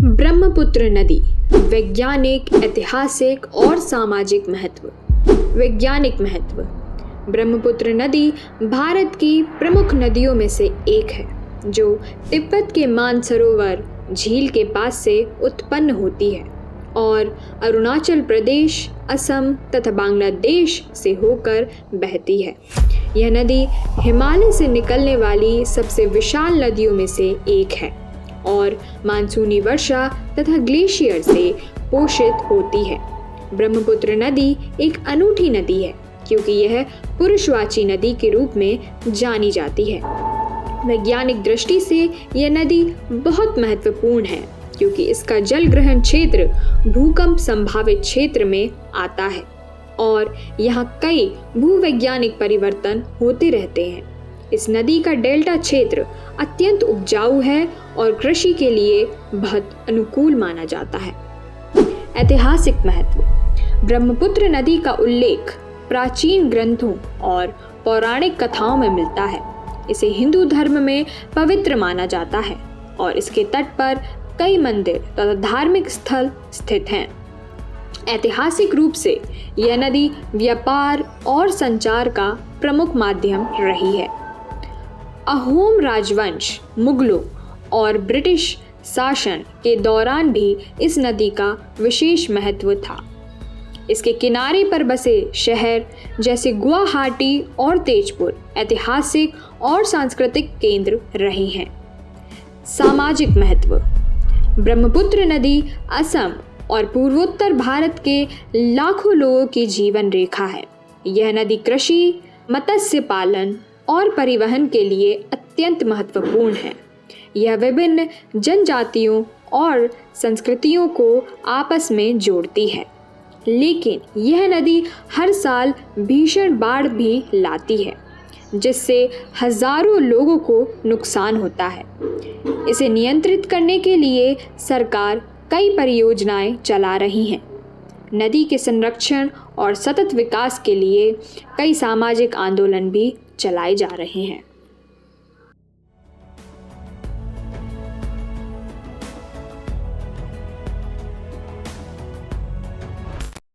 ब्रह्मपुत्र नदी वैज्ञानिक, ऐतिहासिक और सामाजिक महत्व। वैज्ञानिक महत्व। ब्रह्मपुत्र नदी भारत की प्रमुख नदियों में से एक है जो तिब्बत के मानसरोवर झील के पास से उत्पन्न होती है और अरुणाचल प्रदेश, असम तथा बांग्लादेश से होकर बहती है। यह नदी हिमालय से निकलने वाली सबसे विशाल नदियों में से एक है और मानसूनी वर्षा तथा ग्लेशियर से पोषित होती है। ब्रह्मपुत्र नदी एक अनूठी नदी है क्योंकि यह पुरुषवाची नदी के रूप में जानी जाती है। वैज्ञानिक दृष्टि से यह नदी बहुत महत्वपूर्ण है क्योंकि इसका जल ग्रहण क्षेत्र भूकंप संभावित क्षेत्र में आता है और यहाँ कई भूवैज्ञानिक परिवर्तन होते रहते हैं। इस नदी का डेल्टा क्षेत्र अत्यंत उपजाऊ है और कृषि के लिए बहुत अनुकूल माना जाता है। ऐतिहासिक महत्व। ब्रह्मपुत्र नदी का उल्लेख प्राचीन ग्रंथों और पौराणिक कथाओं में मिलता है। इसे हिंदू धर्म में पवित्र माना जाता है और इसके तट पर कई मंदिर तथा धार्मिक स्थल स्थित हैं। ऐतिहासिक रूप से यह नदी व्यापार और संचार का प्रमुख माध्यम रही है। अहोम राजवंश, मुगलों और ब्रिटिश शासन के दौरान भी इस नदी का विशेष महत्व था। इसके किनारे पर बसे शहर जैसे गुवाहाटी और तेजपुर ऐतिहासिक और सांस्कृतिक केंद्र रहे हैं। सामाजिक महत्व। ब्रह्मपुत्र नदी असम और पूर्वोत्तर भारत के लाखों लोगों की जीवन रेखा है। यह नदी कृषि, मत्स्य पालन और परिवहन के लिए अत्यंत महत्वपूर्ण है। यह विभिन्न जनजातियों और संस्कृतियों को आपस में जोड़ती है, लेकिन यह नदी हर साल भीषण बाढ़ भी लाती है जिससे हजारों लोगों को नुकसान होता है। इसे नियंत्रित करने के लिए सरकार कई परियोजनाएं चला रही हैं। नदी के संरक्षण और सतत विकास के लिए कई सामाजिक आंदोलन भी चलाए जा रहे हैं।